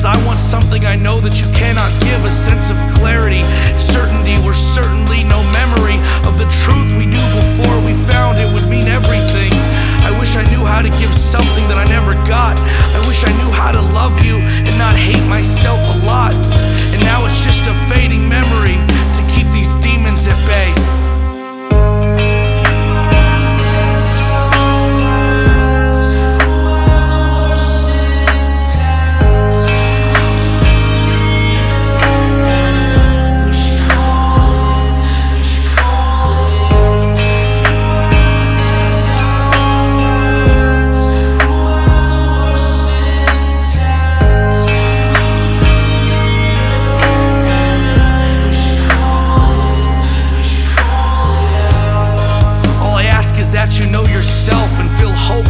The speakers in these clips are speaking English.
I want something I know that you cannot give, a sense of clarity, certainty where certainly no memory of the truth we knew before we found it would mean everything. I wish I knew how to give something that I never got. I wish I knew how to love you and not hate myself a lot. And now it's just a fading memory to keep these demons at bay.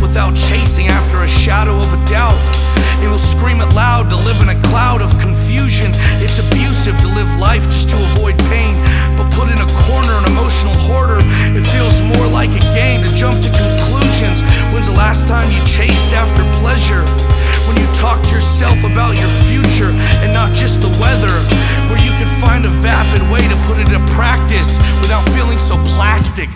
Without chasing after a shadow of a doubt. It will scream it loud to live in a cloud of confusion. It's abusive to live life just to avoid pain, but put in a corner an emotional hoarder. It feels more like a game to jump to conclusions. When's the last time you chased after pleasure? When you talk to yourself about your future and not just the weather, where you can find a vapid way to put it into practice without feeling so plastic.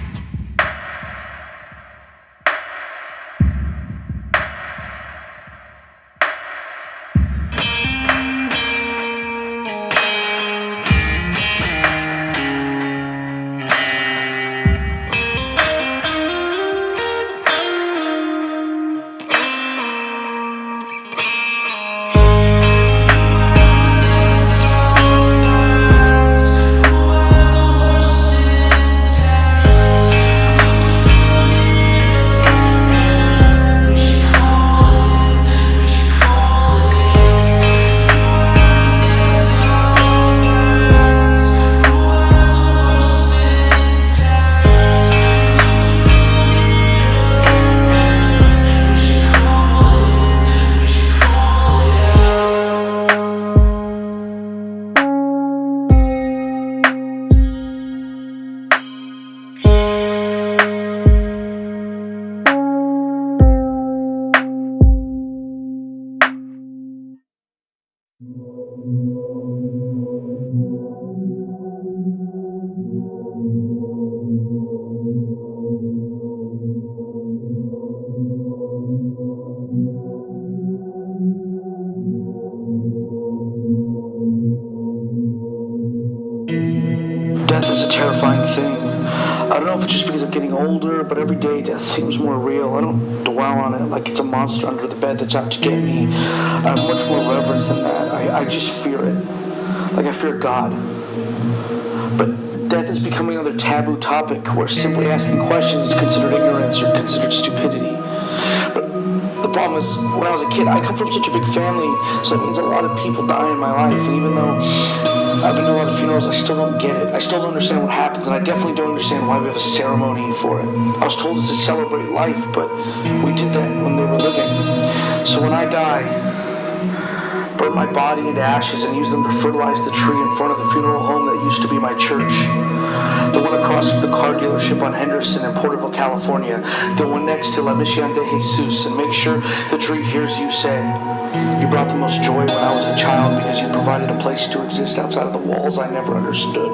Death is a terrifying thing. I don't know if it's just because I'm getting older, but every day death seems more real. I don't dwell on it like it's a monster under the bed that's out to get me. I have much more reverence than that. I just fear it. Like I fear God. But death is becoming another taboo topic where simply asking questions is considered ignorance or considered stupidity. But the problem is, when I was a kid, I come from such a big family, so that means a lot of people die in my life. And even though I've been to a lot of funerals, I still don't get it. I still don't understand what happens, and I definitely don't understand why we have a ceremony for it. I was told it's to celebrate life, but we did that when they were living. So when I die, burn my body into ashes and use them to fertilize the tree in front of the funeral home that used to be my church. The one across from the car dealership on Henderson in Porterville, California. The one next to La Mission de Jesus. And make sure the tree hears you say, "You brought the most joy when I was a child because you provided a place to exist outside of the walls I never understood.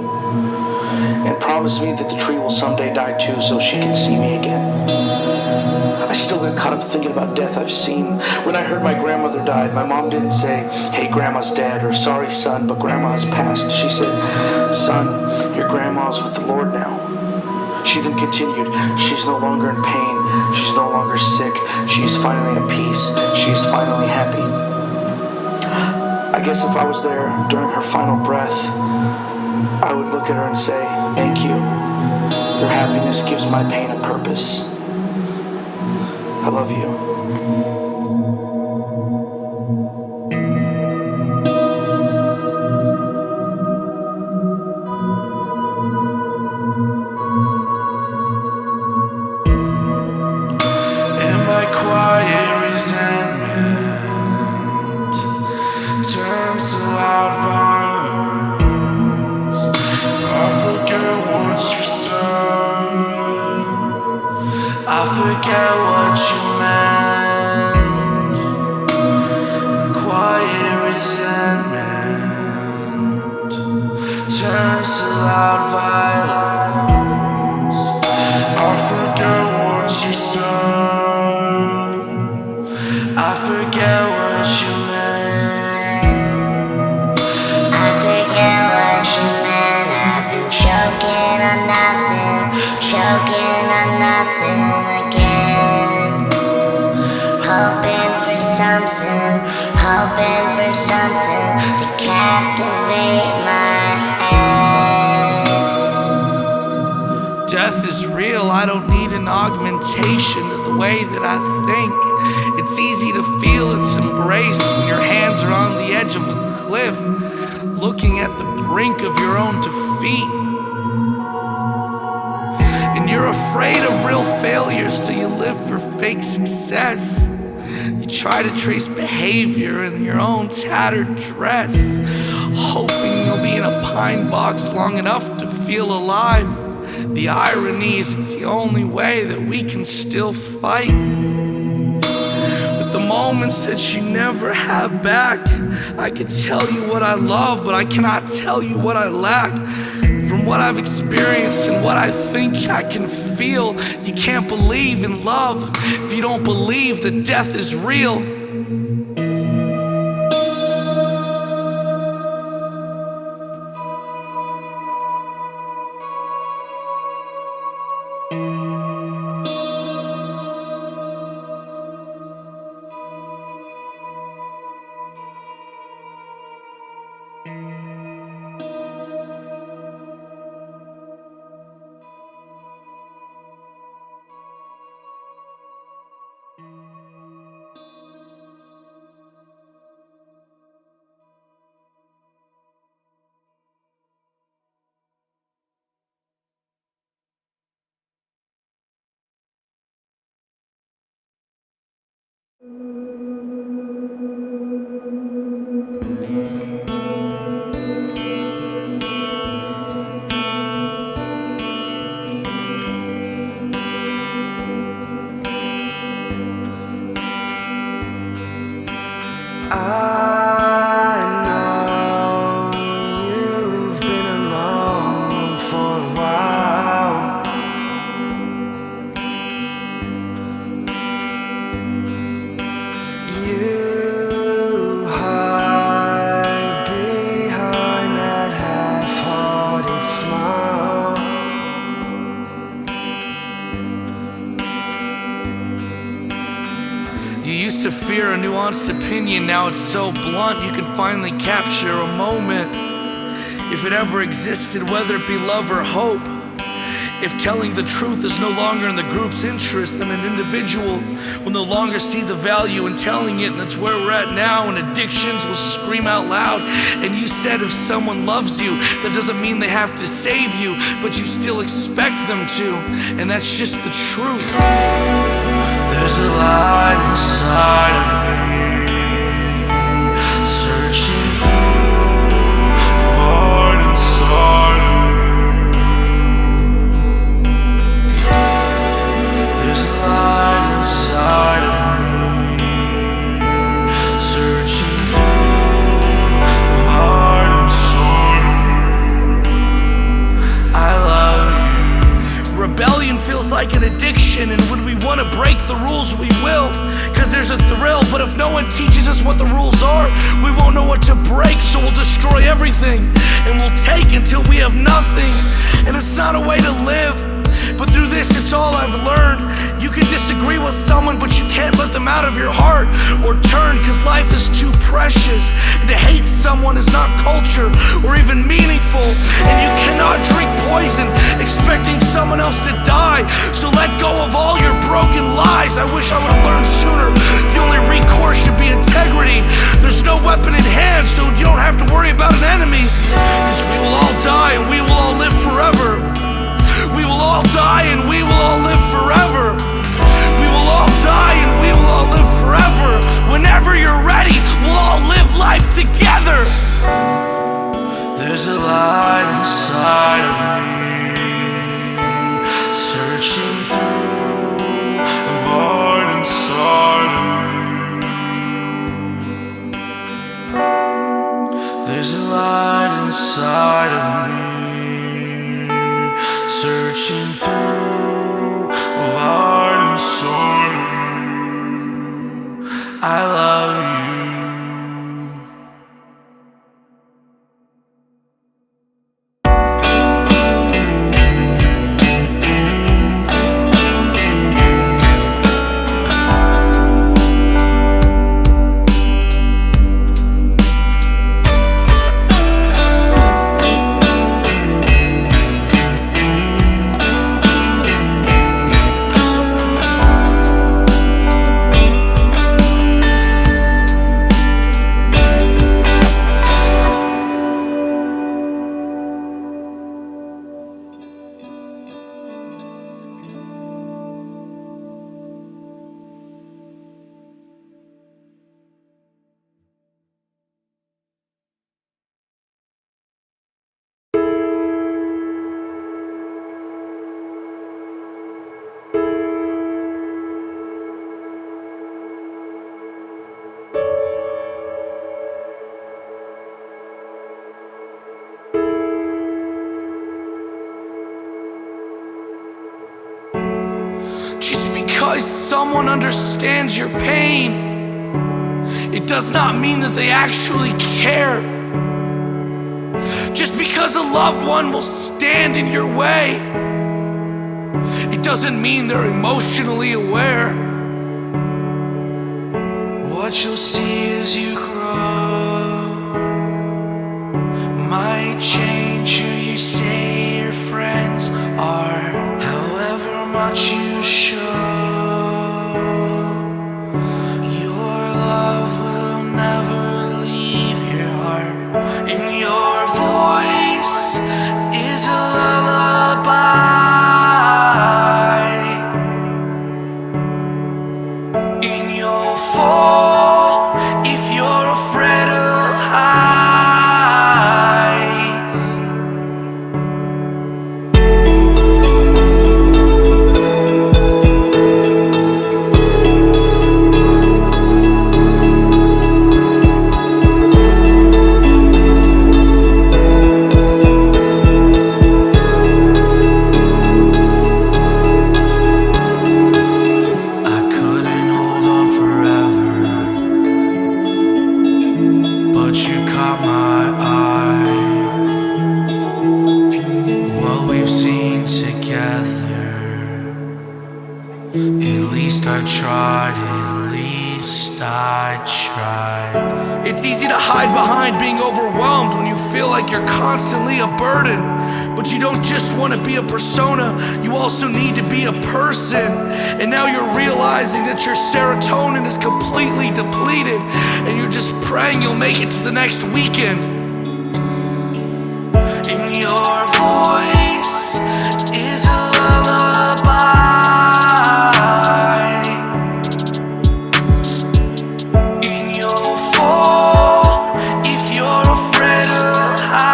And promise me that the tree will someday die too so she can see me again." I still get caught up thinking about death I've seen. When I heard my grandmother died, my mom didn't say, "Hey, grandma's dead," or "Sorry, son, but grandma has passed." She said, "Son, your grandma's with the Lord now." She then continued, "She's no longer in pain. She's no longer sick. She's finally at peace. She's finally happy." I guess if I was there during her final breath, I would look at her and say, "Thank you. Your happiness gives my pain a purpose. I love you." And my quiet resentment turns to loud violence. I forget what you said. I forget what you meant. hoping for something to captivate my head. Death is real, I don't need an augmentation to the way that I think. It's easy to feel its embrace when your hands are on the edge of a cliff, looking at the brink of your own defeat. And you're afraid of real failure, so you live for fake success. You try to trace behavior in your own tattered dress, hoping you'll be in a pine box long enough to feel alive. The irony is it's the only way that we can still fight. With the moments that you never have back, I could tell you what I love, but I cannot tell you what I lack. From what I've experienced and what I think I can feel, you can't believe in love if you don't believe that death is real. I know you've been alone for a while. You hide behind that half-hearted smile. You used to fear a nuanced opinion, now it's so blunt you can finally capture a moment. If it ever existed, whether it be love or hope. If telling the truth is no longer in the group's interest, then an individual will no longer see the value in telling it, and that's where we're at now, and addictions will scream out loud. And you said if someone loves you, that doesn't mean they have to save you, but you still expect them to, and that's just the truth. There's a light inside of me, searching through the heart inside of me. There's a light inside of me, searching through the heart inside of me. I love you. Rebellion feels like an addiction, and when we want to break the rules, we will, cause there's a thrill. But if no one teaches us what the rules are, we won't know what to break, so we'll destroy everything, and we'll take until we have nothing. And it's not a way to live, but through this it's all I've learned. You can disagree with someone, but you can't let them out of your heart or turn, cause life is too precious, and to hate someone is not culture or even meaningful. And you cannot drink poison expecting someone else to die, so let go of all your broken lies. I wish I would have learned sooner. The only recourse should be integrity. There's no weapon in hand, so you don't have to worry about an enemy, cause we will all die and we will all live forever. We will all die and we will all live forever. We will all die and we will all live forever. Whenever you're ready, we'll all live life together. There's a light inside of me, searching through the heart inside of me. There's a light inside of me, searching through the light inside of me. I love you. someone understands your pain, it does not mean that they actually care. Just because a loved one will stand in your way, it doesn't mean they're emotionally aware. What you'll see as you grow might change who you say your friends are. However much you show, your love will never leave your heart. In your voice is a lullaby. In your fall, if you're afraid of heights. I couldn't hold on forever, but you caught my eye. What we've seen together, at least I tried, at least I tried. It's easy to hide behind being overwhelmed when you feel like you're constantly a burden. But you don't just want to be a persona, you also need to be a person. And now you're realizing that your serotonin is completely depleted, and you're just praying you'll make it to the next weekend. In your voice is a lullaby. In your fall, if you're afraid of heights.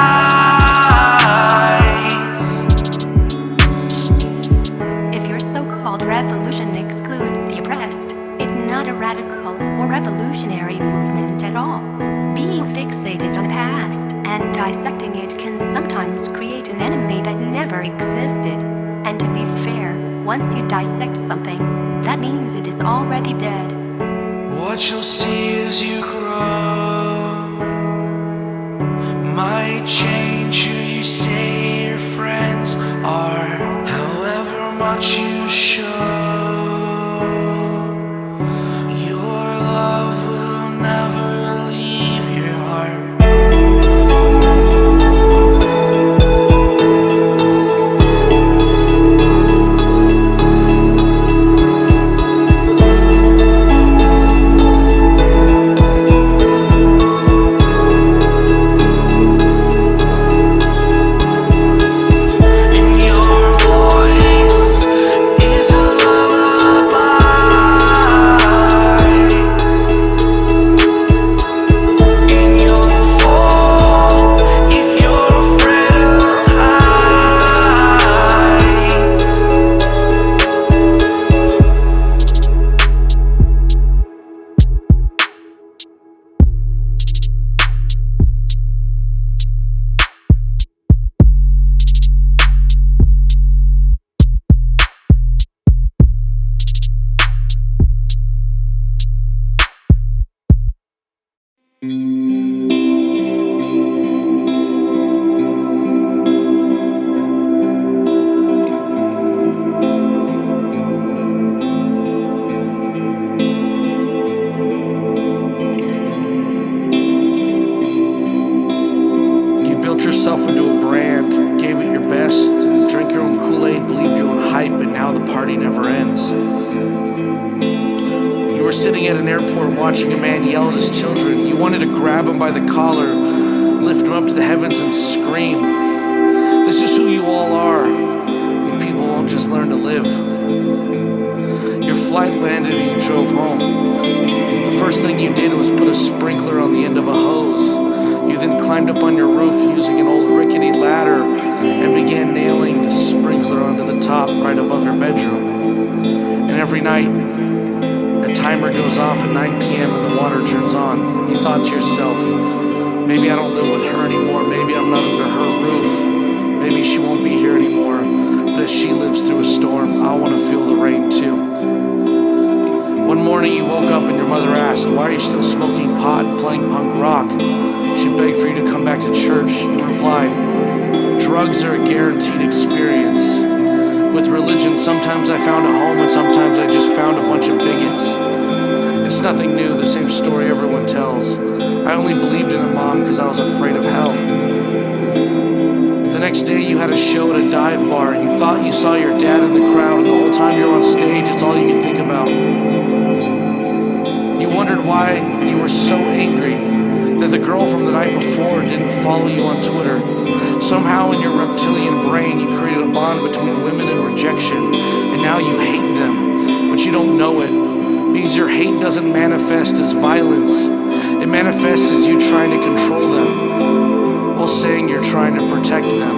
If your so-called revolution excludes the oppressed, it's not a radical or revolutionary movement at all. Being fixated on the past and dissecting it can sometimes create an enemy that never existed. And to be fair, once you dissect something, that means it is already dead. What you'll see as you grow might change who you say your friends are. However much you show, your love will never leave your heart. In your voice is a lullaby. In your fall, if you're afraid of heights. You built yourself into a brand, gave it your best, and drank your own Kool-Aid, believed your own hype, and now the party never ends. You were sitting at an airport watching a man yell at his children. You wanted to grab him by the collar, lift him up to the heavens, and scream. This is who you all are. You people won't just learn to live. Your flight landed and you drove home. The first thing you did was put a sprinkler on the end of a hose. You then climbed up on your roof using an old rickety ladder and began nailing the sprinkler onto the top right above your bedroom. And every night, a timer goes off at 9 p.m. and the water turns on. You thought to yourself, maybe I don't live with her anymore. Maybe I'm not under her roof. Maybe she won't be here anymore. But as she lives through a storm, I want to feel the rain too. One morning you woke up and your mother asked, "Why are you still smoking pot and playing punk rock?" She begged for you to come back to church. You replied, "Drugs are a guaranteed experience. With religion, sometimes I found a home and sometimes I just found a bunch of bigots. It's nothing new, the same story everyone tells. I only believed in it, Mom, because I was afraid of hell." The next day you had a show at a dive bar. You thought you saw your dad in the crowd, and the whole time you were on stage, it's all you could think about. You wondered why you were so angry that the girl from the night before didn't follow you on Twitter. Somehow in your reptilian brain you created a bond between women and rejection, and now you hate them, but you don't know it, because your hate doesn't manifest as violence. It manifests as you trying to control them, while saying you're trying to protect them.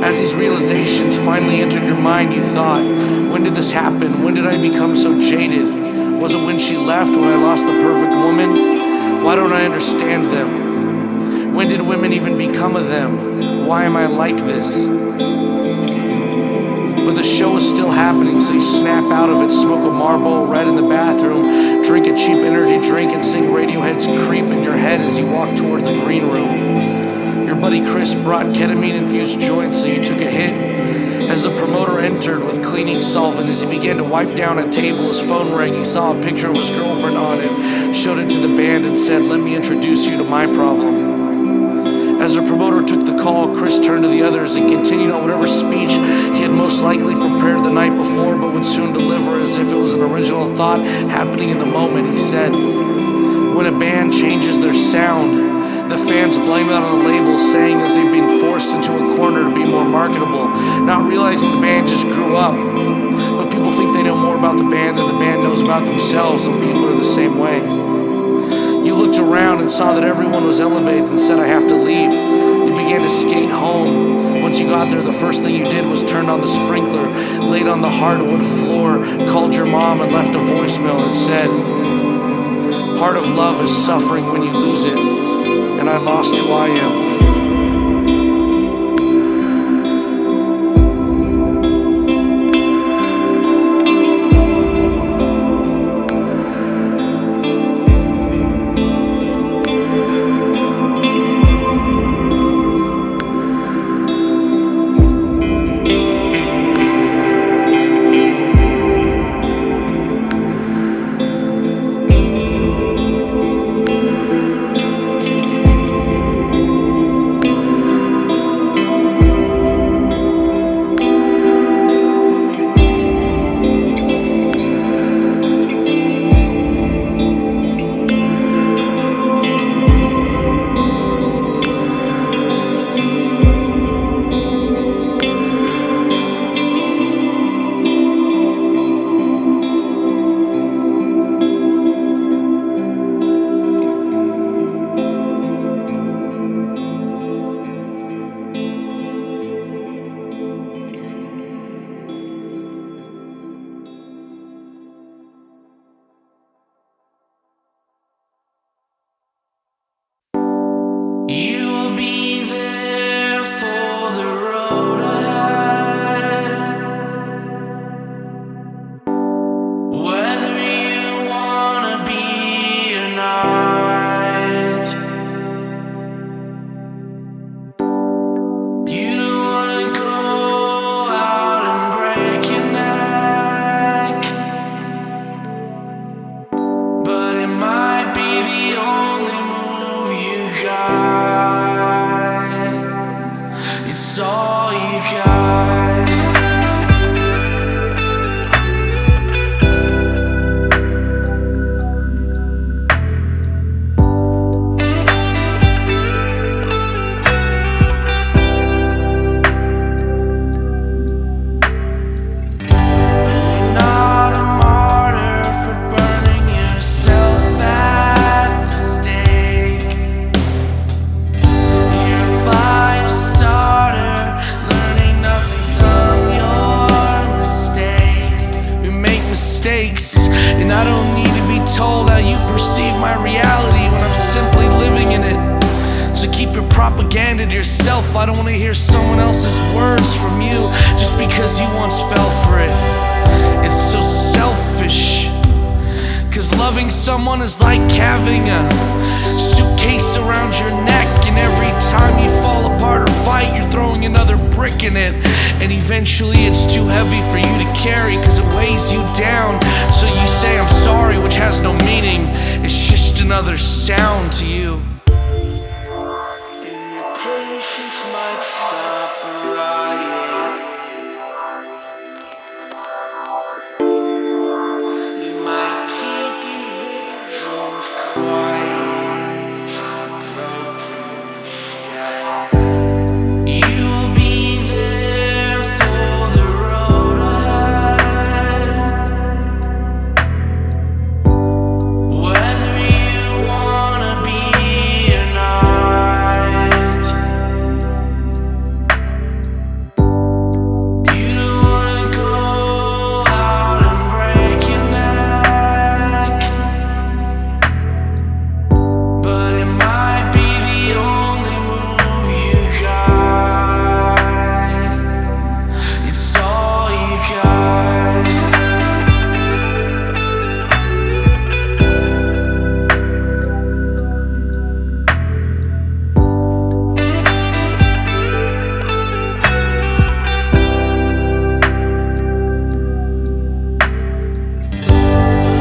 As these realizations finally entered your mind, you thought, when did this happen? When did I become so jaded? Was it when she left, when I lost the perfect woman? Why don't I understand them? When did women even become a them? Why am I like this? But the show is still happening, so you snap out of it, smoke a Marlboro Red in the bathroom, drink a cheap energy drink, and sing Radiohead's Creep in your head as you walk toward the green room. Your buddy Chris brought ketamine-infused joints, so you took a hit. As the promoter entered with cleaning solvent, as he began to wipe down a table, his phone rang. He saw a picture of his girlfriend on it, showed it to the band, and said, "Let me introduce you to my problem." As the promoter took the call, Chris turned to the others and continued on whatever speech he had most likely prepared the night before, but would soon deliver as if it was an original thought happening in the moment. He said, "When a band changes their sound, the fans blame it on the label, saying that they've been forced into a corner to be more marketable, not realizing the band just grew up. But people think they know more about the band than the band knows about themselves, and people are the same way." You looked around and saw that everyone was elevated and said, "I have to leave." You began to skate home. Once you got there, the first thing you did was turn on the sprinkler, laid on the hardwood floor, called your mom and left a voicemail that said, "Part of love is suffering when you lose it, and I lost who I am." You will be there for the road ahead, whether you wanna be or not. You don't wanna go out and break your neck, but it might be the only move you got. yourself. I don't wanna hear someone else's words from you just because you once fell for it. It's so selfish. Cause loving someone is like having a suitcase around your neck, and every time you fall apart or fight, you're throwing another brick in it, and eventually it's too heavy for you to carry cause it weighs you down. So you say I'm sorry, which has no meaning. It's just another sound to you. Patience might stop arriving. You might keep your victims quiet, broken sky. You'll be there for the road ahead, whether you wanna be or not. You don't wanna go out and break your neck, but it might be the only move you got. It's all you got.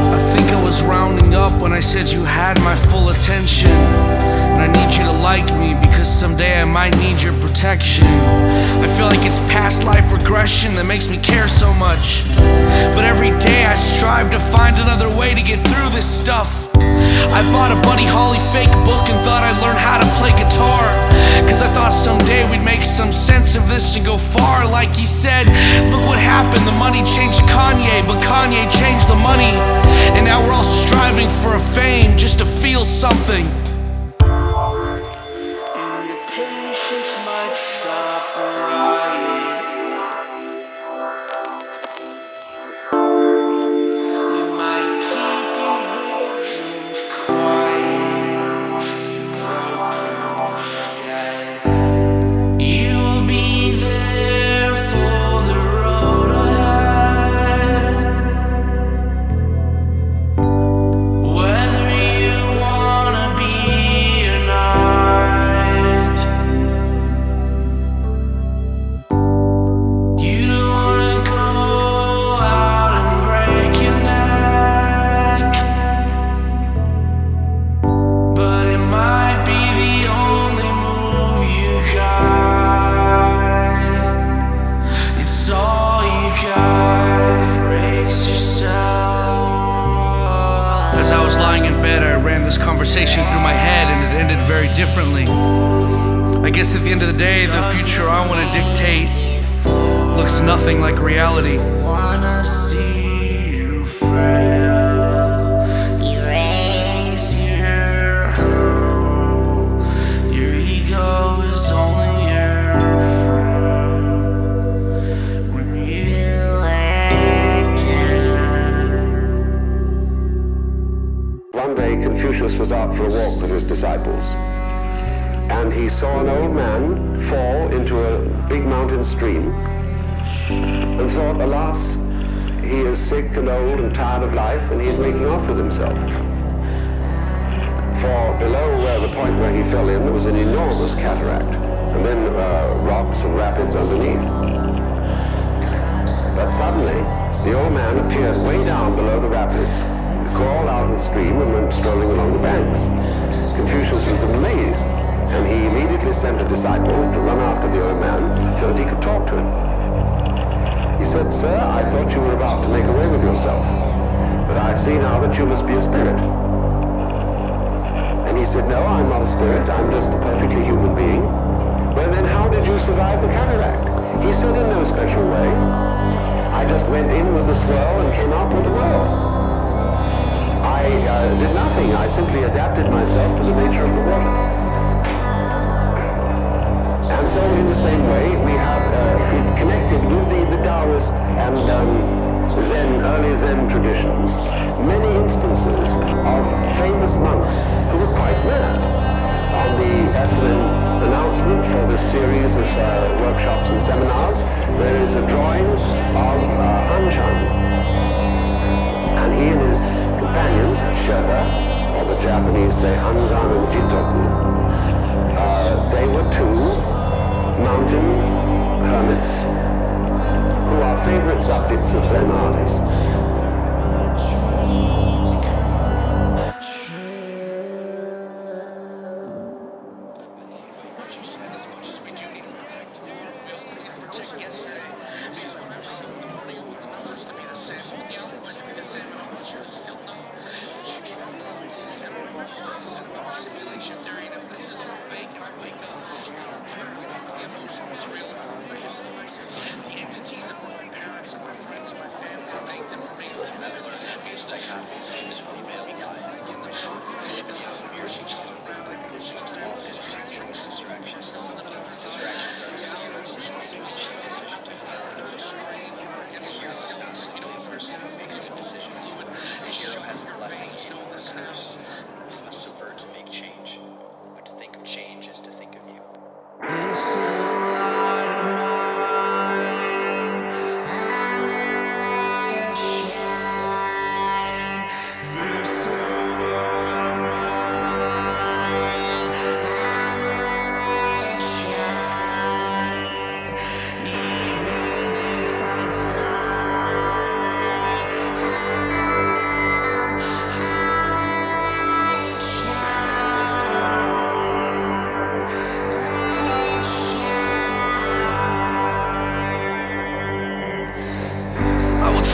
I think I was rounding up when I said you had my full attention, and I need you to like me because someday I might need your protection. I feel like it's past life regression that makes me care so much, but every day I strive to find another way to get through this stuff. I bought a Buddy Holly fake book and thought I'd learn how to play guitar, cause I thought someday we'd make some sense of this and go far. Like he said, look what happened, the money changed Kanye, but Kanye changed the money, and now we're all striving for a fame just to feel something. And your patience might stop arriving. You might keep your victims quiet, broken sky. You'll be there for the road ahead, whether you wanna be or not. You don't wanna go out and break your neck, but it might be the only move you got. It's all you got. Brace yourself. As I was lying in bed, I ran this conversation through my head, and it ended very differently. I guess at the end of the day, the future I want to dictate looks nothing like reality. Wanna see you fail. Erase Your home. Your ego is only your friend when you word One day Confucius was out for a walk with his disciples, and he saw an old man fall into a big mountain stream and thought, alas, he is sick and old and tired of life, and he's making off with himself. For below the point where he fell in, there was an enormous cataract, and then rocks and rapids underneath. But suddenly, the old man appeared way down below the rapids, crawled out of the stream and went strolling along the banks. Confucius was amazed, and he immediately sent a disciple to run after the old man so that he could talk to him. He said, "Sir, I thought you were about to make away with yourself, but I see now that you must be a spirit." And he said, "No, I'm not a spirit, I'm just a perfectly human being." "Well then, how did you survive the cataract?" He said, "In no special way. I just went in with the swirl and came out with the whirl. I did nothing, I simply adapted myself to the nature of the water." And so in the same way, we have connected with the Taoist and early Zen traditions, many instances of famous monks who were quite mad. On the Esalen announcement for the series of workshops and seminars, there is a drawing of Anshan. And he and his companion, Shota, or the Japanese say Anzan and Jitoku, they were two mountain hermits who are favorite subjects of Zen artists.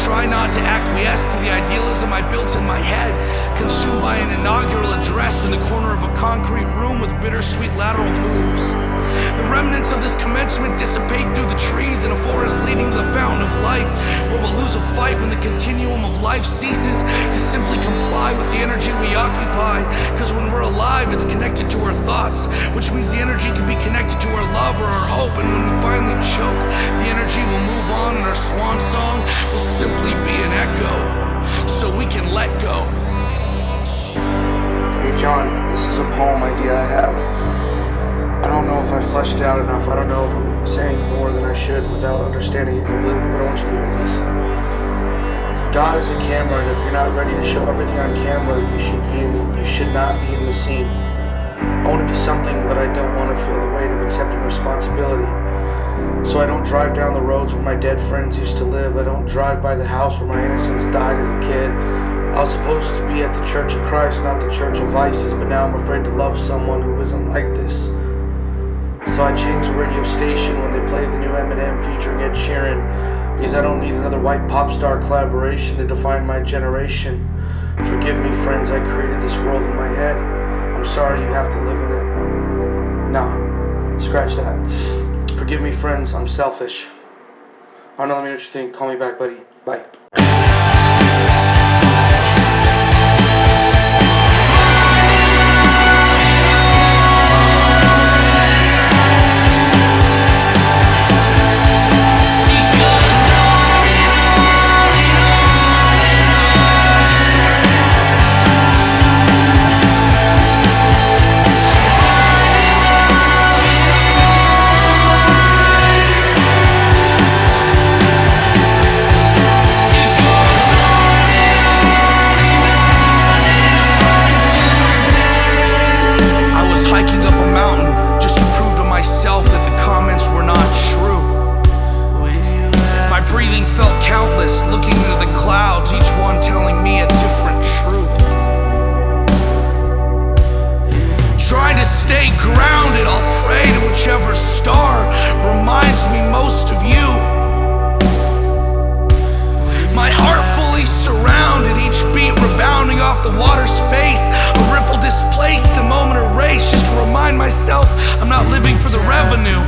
Try not to acquiesce to the idealism I built in my head, consumed by an inaugural address in the corner of a concrete room with bittersweet lateral moves. The remnants of this commencement dissipate through the trees in a forest leading to the fountain of life, where we'll lose a fight when the continuum of life ceases to simply comply with the energy we occupy. Cause when we're alive, it's connected to our thoughts, which means the energy can be connected to our love or our hope. And when we finally choke, the energy will move on, and our swan song will simply be an echo, so we can let go. Hey John, this is a poem idea I have. I don't know if I fleshed it out enough. I don't know if I'm saying more than I should without understanding it completely, but I want you to hear this. God is a camera, and if you're not ready to show everything on camera, you should not be in the scene. I want to be something, but I don't want to feel the weight of accepting responsibility. So I don't drive down the roads where my dead friends used to live. I don't drive by the house where my innocence died as a kid. I was supposed to be at the Church of Christ, not the Church of Vices, but now I'm afraid to love someone who isn't like this. So I changed the radio station when they play the new Eminem featuring Ed Sheeran, because I don't need another white pop star collaboration to define my generation. Forgive me, friends, I created this world in my head. I'm sorry you have to live in it. Nah, scratch that. Forgive me, friends, I'm selfish. I don't know, let me know what you think. Call me back, buddy. Bye. Felt countless, looking into the clouds, each one telling me a different truth. Trying to stay grounded, I'll pray to whichever star reminds me most of you. My heart fully surrounded, each beat rebounding off the water's face. A ripple displaced, a moment erased, just to remind myself I'm not living for the revenue.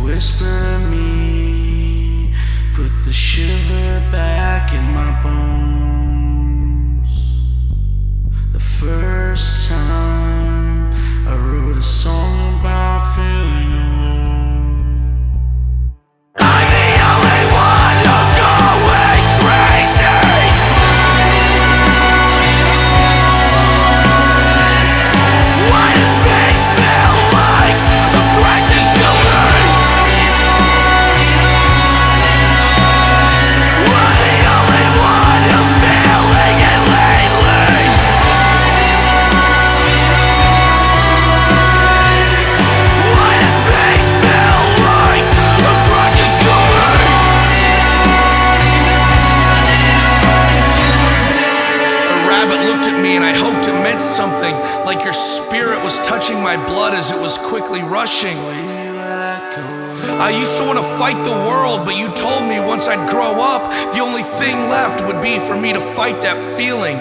Whisper me, put the shiver back in my bones. The first time I wrote a song about feeling alone. I'm the only one who's going crazy. Why does space feel like a crazy like your spirit was touching my blood as it was quickly rushing. I used to want to fight the world, but you told me once I'd grow up, the only thing left would be for me to fight that feeling.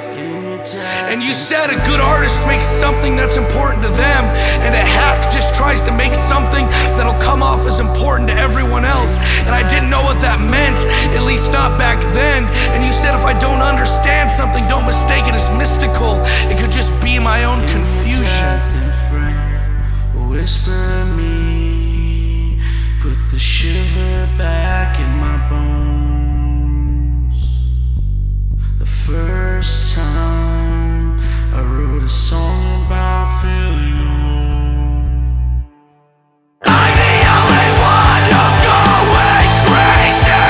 And you said a good artist makes something that's important to them, and a hack just tries to make something that'll come off as important to everyone else. And I didn't know what that meant, at least not back then. And you said if I don't understand something, don't mistake it as mystical. It could just be my own confusion. Whisper me, put the shiver back in my bones. The first time I wrote a song about feeling alone. I'm the only one who's going crazy.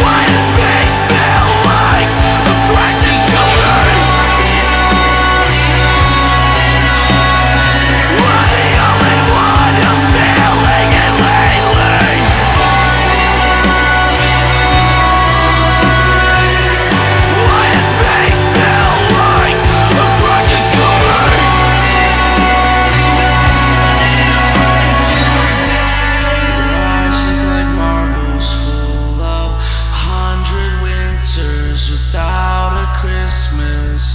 Why does space feel like a crazy color? We're the only one who's feeling it lately. Why does space feel like a crazy color? Rising like marbles full of 100 winters without a Christmas.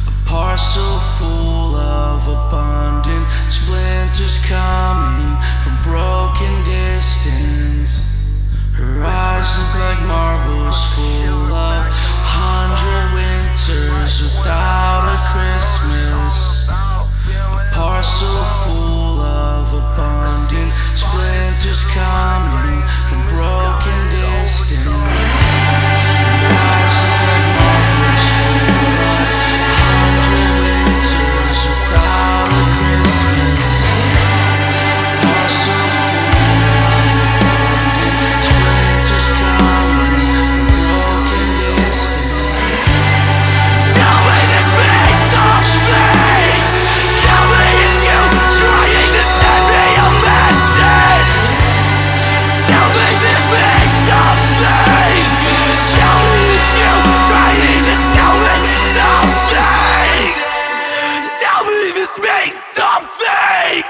A parcel full of abundant splinters coming from broken distance. Her eyes look like marbles full of 100 winters without a Christmas. A parcel full of abundant splinters coming from broken distance. Her eyes look like marbles full of 100 winters without a Christmas. Parcel full of abundant splinters coming from broken distance. Tell me this means something. Tell me it's you trying to send me a message. Tell me this means something. Tell me it's you trying to tell me something. Tell me this means something.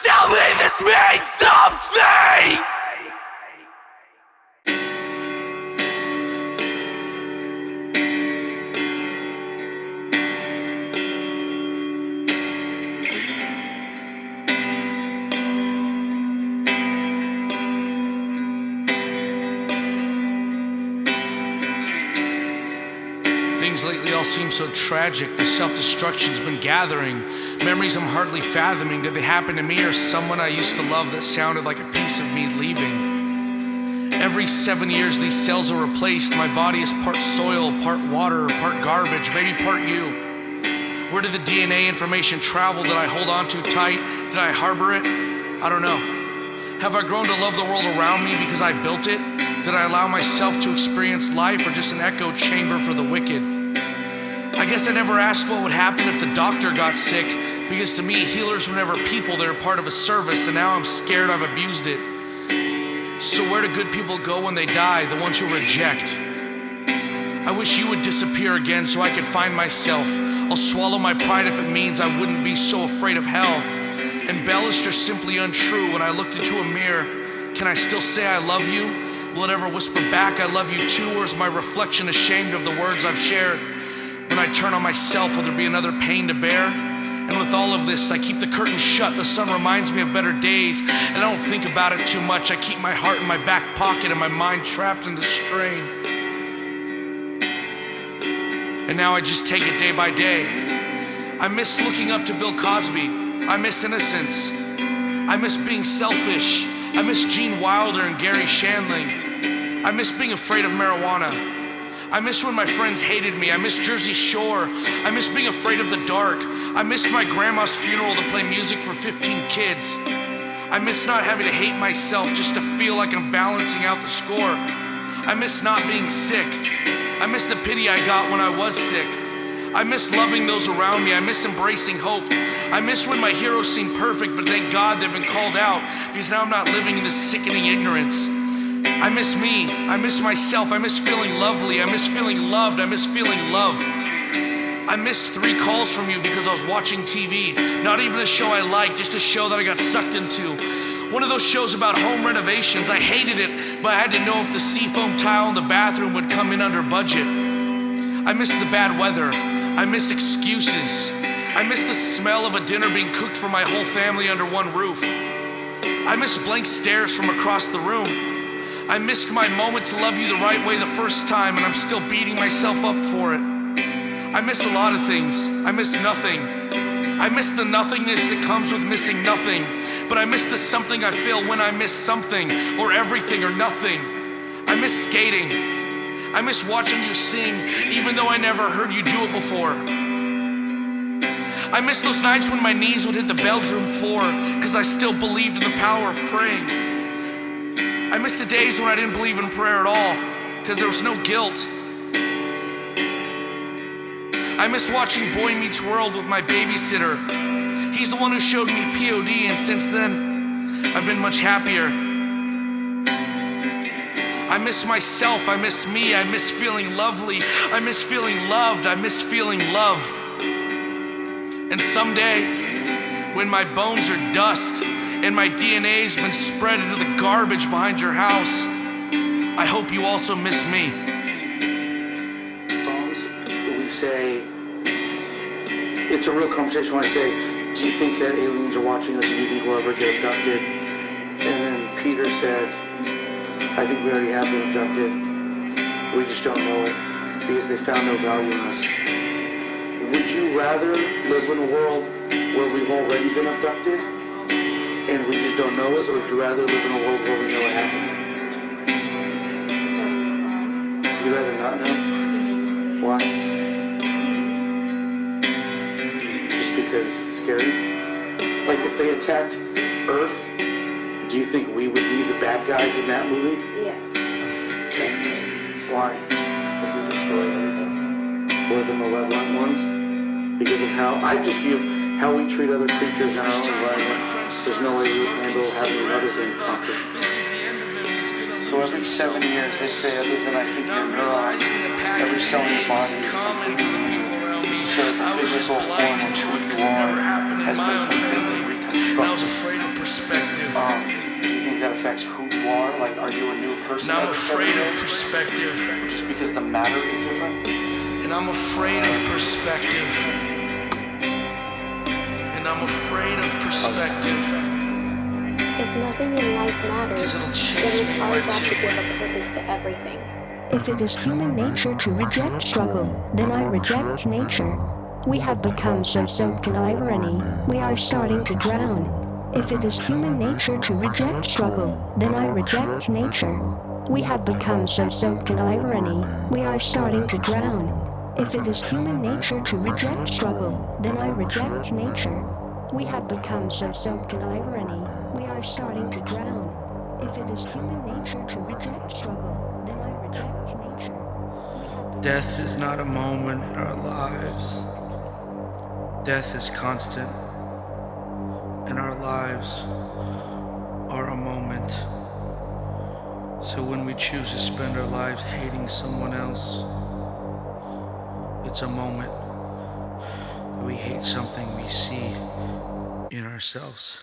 Tell me this means something. Things lately all seem so tragic. The self-destruction's been gathering. Memories I'm hardly fathoming. Did they happen to me or someone I used to love that sounded like a piece of me leaving? Every 7 years these cells are replaced. My body is part soil, part water, part garbage, maybe part you. Where did the DNA information travel? Did I hold on too tight? Did I harbor it? I don't know. Have I grown to love the world around me because I built it? Did I allow myself to experience life, or just an echo chamber for the wicked? I guess I never asked what would happen if the doctor got sick, because to me, healers were never people, they're part of a service, and now I'm scared I've abused it. So where do good people go when they die, the ones who reject? I wish you would disappear again so I could find myself. I'll swallow my pride if it means I wouldn't be so afraid of hell. Embellished or simply untrue, when I looked into a mirror, can I still say I love you? Will it ever whisper back, I love you too? Or is my reflection ashamed of the words I've shared? When I turn on myself, will there be another pain to bear? And with all of this, I keep the curtain shut. The sun reminds me of better days, and I don't think about it too much. I keep my heart in my back pocket and my mind trapped in the strain. And now I just take it day by day. I miss looking up to Bill Cosby. I miss innocence. I miss being selfish. I miss Gene Wilder and Gary Shandling. I miss being afraid of marijuana. I miss when my friends hated me. I miss Jersey Shore. I miss being afraid of the dark. I miss my grandma's funeral to play music for 15 kids. I miss not having to hate myself just to feel like I'm balancing out the score. I miss not being sick. I miss the pity I got when I was sick. I miss loving those around me. I miss embracing hope. I miss when my heroes seem perfect, but thank God they've been called out, because now I'm not living in this sickening ignorance. I miss me, I miss myself, I miss feeling lovely, I miss feeling loved, I miss feeling love. I missed 3 calls from you because I was watching TV. Not even a show I liked, just a show that I got sucked into. One of those shows about home renovations. I hated it, but I had to know if the seafoam tile in the bathroom would come in under budget. I miss the bad weather. I miss excuses. I miss the smell of a dinner being cooked for my whole family under one roof. I miss blank stares from across the room. I missed my moment to love you the right way the first time, and I'm still beating myself up for it. I miss a lot of things. I miss nothing. I miss the nothingness that comes with missing nothing. But I miss the something I feel when I miss something, or everything, or nothing. I miss skating. I miss watching you sing, even though I never heard you do it before. I miss those nights when my knees would hit the bedroom floor, because I still believed in the power of praying. I miss the days when I didn't believe in prayer at all, because there was no guilt. I miss watching Boy Meets World with my babysitter. He's the one who showed me POD, and since then, I've been much happier. I miss myself, I miss me, I miss feeling lovely, I miss feeling loved, I miss feeling love. And someday, when my bones are dust and my DNA's been spread into the garbage behind your house, I hope you also miss me. Songs, we say, it's a real conversation when I say, do you think that aliens are watching us, or do you think we'll ever get abducted? And then Peter said, I think we already have been abducted. We just don't know it because they found no value in us. Would you rather live in a world where we've already been abducted and we just don't know it, or would you rather live in a world where we know it happened? You'd rather not know? Why? Just because it's scary? Like if they attacked Earth, do you think we would be the bad guys in that movie? Yes. Definitely. Why? Because we destroy everything. We're the malevolent ones? Because of how, I just view how we treat other creatures in our own environment. There's no way we can handle having another thing conquered. So every 7 years they say, other than I think your neuron, every cell in your body is completely so that the physical form of who you are has been completely reconstructed. I was afraid of perspective. Do you think that affects who you are? Like, are you a new person? And I'm afraid of perspective. Just because the matter is different? And I'm afraid of perspective. And I'm afraid of perspective. If nothing in life matters, Because it'll then chase it's me hard where not to to. give a purpose to everything. If it is human nature to reject struggle, then I reject nature. We have become so soaked in irony, we are starting to drown. If it is human nature to reject struggle, then I reject nature. We have become so soaked in irony, we are starting to drown. If it is human nature to reject struggle, then I reject nature. We have become so soaked in irony, we are starting to drown. If it is human nature to reject struggle, then I reject nature. Death is not a moment in our lives. Death is constant, and our lives are a moment. So when we choose to spend our lives hating someone else, it's a moment that we hate something we see in ourselves.